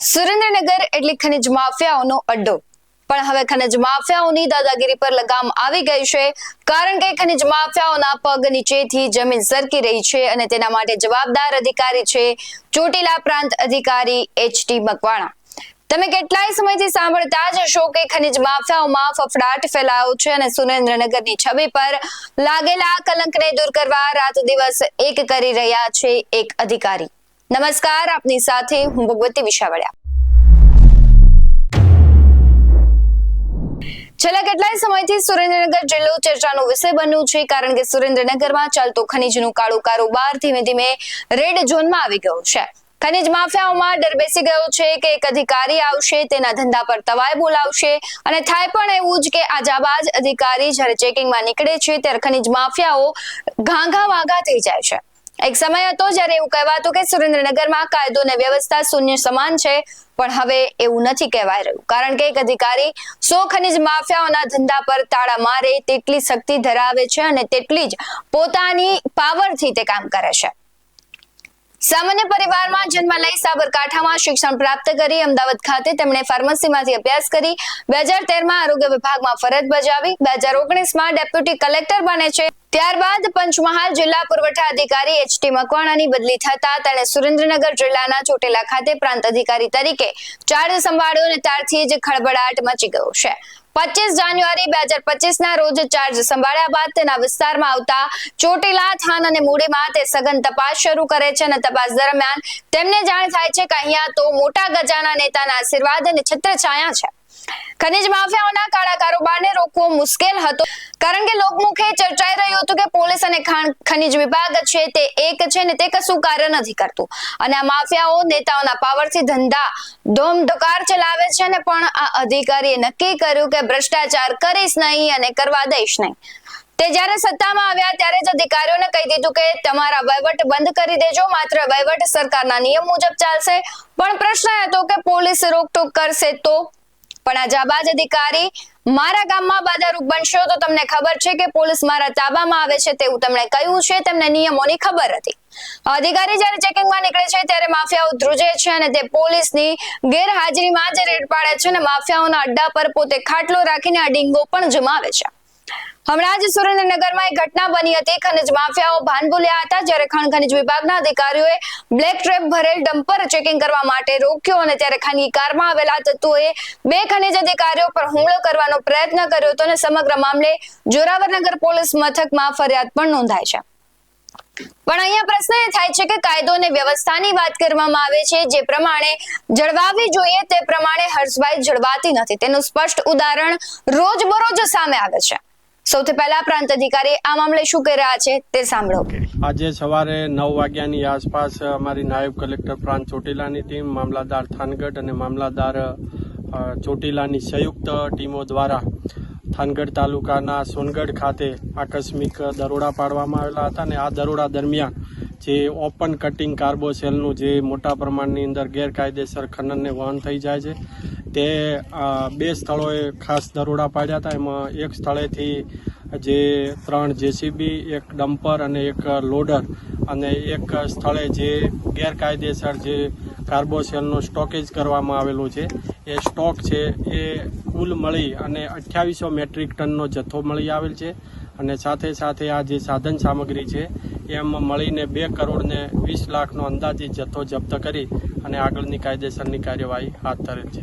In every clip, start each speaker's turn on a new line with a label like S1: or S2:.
S1: સુરેન્દ્રનગર એટલે ખનિજ માફિયાઓનો અડ્ડો, પણ હવે ખનિજ માફિયાઓની દાદાગીરી પર લગામ આવી ગઈ છે, કારણ કે ખનિજ માફિયાઓના પગ નીચેથી જમીન સરકી રહી છે અને તેના માટે જવાબદાર અધિકારી છે ચોટીલા પ્રાંત અધિકારી એચ.ટી. મકવાણા. તમે કેટલાય સમયથી સાંભળતા જ હશો કે ખનિજ માફિયાઓમાં ફફડાટ ફેલાયો છે અને સુરેન્દ્રનગરની છબી પર લાગેલા કલંકને દૂર કરવા રાત દિવસ એક કરી રહ્યા છે એક અધિકારી. નમસ્કાર, આપની સાથે હું ભગવતી વિશાવડિયા. છેલ્લા કેટલાય સમયથી સુરેન્દ્રનગર જિલ્લો ચર્ચાનો વિષય બન્યું છે, કારણ કે સુરેન્દ્રનગરમાં ચાલતો ખનીજનું કાળો કારોબાર ધીમે ધીમે રેડ ઝોનમાં આવી ગયો છે. ખનીજ માફિયાઓમાં ડર બેસી ગયો છે કે એક અધિકારી આવશે, તેના ધંધા પર તવાય બોલાવશે અને થાય પણ એવું જ કે આ જાબાજ અધિકારી જ્યારે ચેકિંગમાં નીકળે છે ત્યારે ખનીજ માફિયાઓ ઘાંઘા વાઘા થઈ જાય છે. એક સમય હતો જ્યારે એવું કહેવાતું કે સુરેન્દ્રનગરમાં કાયદો અને વ્યવસ્થા શૂન્ય સમાન છે, પણ હવે એવું નથી કહેવાય રહ્યું, કારણ કે એક અધિકારી 100 ખનીજ માફિયાઓના ધંધા પર તાળા મારે તેટલી શક્તિ ધરાવે છે અને તેટલી જ પોતાની પાવરથી તે કામ કરે છે. સામાન્ય પરિવારમાં જન્મ લઈ સાબરકાંઠામાં શિક્ષણ પ્રાપ્ત કરી અમદાવાદ ખાતે તેમણે ફાર્મસીમાંથી અભ્યાસ કરી 2013માં આરોગ્ય વિભાગમાં ફરજ બજાવી 2019માં ડેપ્યુટી કલેક્ટર બને છે. ત્યારબાદ પંચમહાલ જિલ્લા પુરવઠા અધિકારી એચ.ટી. મકવાણાની બદલી થતા તેણે સુરેન્દ્રનગર જિલ્લાના ચોટીલા ખાતે પ્રાંત અધિકારી તરીકે ચાર્જ સંભાળ્યો અને ત્યારથી જ ખળબળાટ મચી ગયો છે. 25 જાન્યુઆરી 2025ના રોજ ચાર્જ સંભાળ્યા બાદ તેના વિસ્તારમાં આવતા ચોટીલા, થાન અને મૂડીમાં તે સઘન તપાસ શરૂ કરે છે અને તપાસ દરમિયાન તેમને જાણ થાય છે કે અહીંયા તો મોટા ગજાના નેતાના આશીર્વાદ અને છત્રછાયા છે. ખનીજ માફિયાઓના કાળા કારોબારને રોકવો મુશ્કેલ હતો, કારણ કે લોકમુખે ચર્ચાઈ રહ્યું હતું કે પોલીસ અને ખનીજ વિભાગ છે તે એક છે ને તે કશું કાર્ય નથી કરતું અને આ માફિયાઓ નેતાઓના પાવરથી ધંધા ધોમધોકાર ચલાવે છે. અને પણ આ અધિકારીએ નક્કી કર્યું કે ભ્રષ્ટાચાર કરીશ નહીં અને કરવા દઈશ નહીં. તે જ્યારે સત્તામાં આવ્યા ત્યારે જ અધિકારીઓને કહી દીધું કે તમારા વહીવટ બંધ કરી દેજો, માત્ર વહીવટ સરકારના નિયમ મુજબ ચાલશે. પણ પ્રશ્ન એ હતો કે પોલીસ રોકટોક કરશે તો? પણ આ જાબાજ અધિકારી મારા ગામમાં બાધારૂપ બનશો તો તમને ખબર છે કે પોલીસ મારા તાબામાં આવે છે તેવું તેમણે કહ્યું છે. તેમને નિયમોની ખબર હતી. અધિકારી જ્યારે ચેકિંગમાં નીકળે છે ત્યારે માફિયાઓ ધ્રુજે છે અને તે પોલીસની ગેરહાજરીમાં જ રેડ પાડે છે અને માફિયાઓના અડ્ડા પર પોતે ખાટલો રાખીને અડીંગો પણ જમાવે છે. હમણાં જ સુરેન્દ્રનગરમાં એક ઘટના બની હતી. ખનીજ માફિયાઓ ભાન ભૂલ્યા હતા જ્યારે ખનીજ વિભાગના અધિકારીઓએ બ્લેક ટ્રેપ ભરેલ ડમ્પર ચેકિંગ કરવા માટે રોક્યો અને ત્યારે ખાનગી કારમાં આવેલા તત્વોએ 2 ખનીજ અધિકારીઓ પર હુમલો કરવાનો પ્રયત્ન કર્યો હતો અને સમગ્ર મામલે જોરાવરનગર પોલીસ મથકમાં ફરિયાદ પણ નોંધાઈ છે. પણ અહીંયા પ્રશ્ન એ થાય છે કે કાયદો અને વ્યવસ્થાની વાત કરવામાં આવે છે, જે પ્રમાણે જળવાવી જોઈએ તે પ્રમાણે હર્ષભાઈ જળવાતી નથી. તેનું સ્પષ્ટ ઉદાહરણ રોજબરોજ સામે આવે છે. સૌથી પહેલા પ્રાંત અધિકારી આ મામલે શું કહી રહ્યા છે તે સાંભળો.
S2: આજે સવારે 9 વાગ્યાની આસપાસ અમારી નાયબ કલેક્ટર પ્રાંત ચોટીલાની ટીમ, મામલાદાર થાનગઢ અને મામલાદાર ચોટીલાની સંયુક્ત ટીમો દ્વારા થાનગઢ તાલુકાના સોનગઢ ખાતે આકસ્મિક દરોડા પાડવામાં આવેલા હતા અને આ દરોડા દરમિયાન જે ઓપન કટિંગ કાર્બોસેલનું જે મોટા પ્રમાણની અંદર ગેરકાયદેસર ખનનને વહન થઈ જાય છે તે 2 સ્થળોએ ખાસ દરોડા પાડ્યા હતા. એમાં એક સ્થળેથી જે 3 જેસીબી, 1 ડમ્પર અને 1 લોડર અને એક સ્થળે જે ગેરકાયદેસર જે કાર્બોસેલનો સ્ટોકેજ કરવામાં આવેલું છે એ સ્ટોક છે એ કુલ મળી અને 2800 મેટ્રિક ટનનો જથ્થો મળી આવેલ છે. અને સાથે સાથે આ જે સાધન સામગ્રી છે એમ મળીને 2 કરોડ ને 20 લાખનો અંદાજિત જથ્થો જપ્ત કરી અને આગળની કાયદેસરની કાર્યવાહી હાથ ધરેલ છે.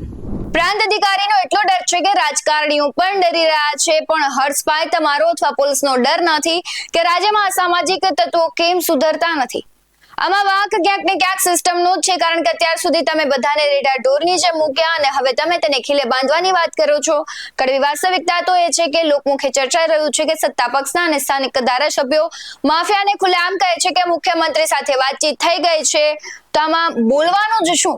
S1: પ્રાંત અધિકારીનો એટલો ડર છે કે રાજકારણીઓ પણ ડરી રહ્યા છે. પણ હર્ષભાઈ, તમારો અથવા પોલીસનો ડર નથી કે રાજ્યમાં અસામાજિક તત્વો કેમ સુધરતા નથી? આમાં વાંક ક્યાંક ને ક્યાંક સિસ્ટમનો જ છે, કારણ કે અત્યાર સુધી તમે બધાને રેડા ઢોરની જેમ મૂક્યા અને હવે તમે તેને ખીલે બાંધવાની વાત કરો છો. કડવી વાસ્તવિકતા તો એ છે કે લોકમુખે ચર્ચાઈ રહ્યું છે કે સત્તા પક્ષના અને સ્થાનિક ધારાસભ્યો માફિયાને ખુલ્લેઆમ કહે છે કે મુખ્યમંત્રી સાથે વાતચીત થઈ ગઈ છે, તો આમાં બોલવાનું જ શું?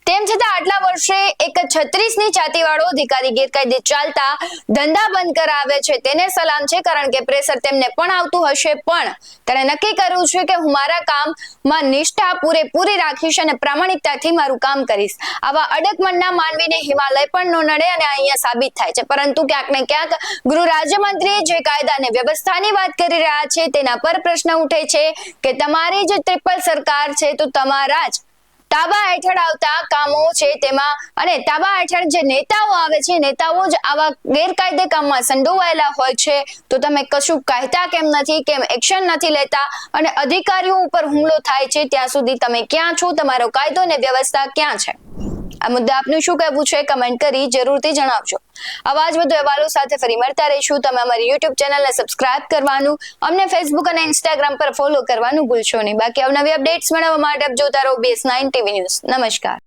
S1: તેમ છતાં આટલા વર્ષે એક 36ની છાતીવાળો અધિકારી ગેરકાયદે ચાલતા ધંધા બંધ કરાવે છે તેને સલામ છે, કારણ કે પ્રેશર તેમને પણ આવતું હશે. પણ તેણે નક્કી કર્યું છે કે હું મારા કામમાં નિષ્ઠા પૂરેપૂરી રાખીશ અને પ્રામાણિકતાથી મારું કામ કરીશ. આવા અડગ મનના માનવીને હિમાલય પણ ન નડે અને અહીંયા સાબિત થાય છે. પરંતુ ક્યાંક ને ક્યાંક ગૃહ રાજ્યમંત્રી જે કાયદા અને વ્યવસ્થાની વાત કરી રહ્યા છે તેના પર પ્રશ્ન ઉઠે છે કે તમારી જે ટ્રિપલ સરકાર છે તો તમારા જ તાબા હેઠળ આવતા કામો છે તેમાં અને તાબા હેઠળ જે નેતાઓ આવે છે નેતાઓ જ આવા ગેરકાયદે કામમાં સંડોવાયેલા હોય છે તો તમે કશું કહેતા કેમ નથી, કેમ એક્શન નથી લેતા અને અધિકારીઓ ઉપર હુમલો થાય છે ત્યાં સુધી તમે ક્યાં છો, તમારો કાયદો અને વ્યવસ્થા ક્યાં છે? આ મુદ્દે આપનું શું કહેવું છે કમેન્ટ કરી જરૂરથી જણાવજો. આવા જ વધુ અહેવાલો સાથે ફરી મળતા રહીશું. તમે અમારી YouTube ચેનલને સબસ્ક્રાઇબ કરવાનું, અમને Facebook અને Instagram પર ફોલો કરવાનું ભૂલશો નહીં. બાકી અવનવી અપડેટ્સ મેળવવા માટે આપ જોતા રહો BS9 TV ન્યૂઝ. નમસ્કાર.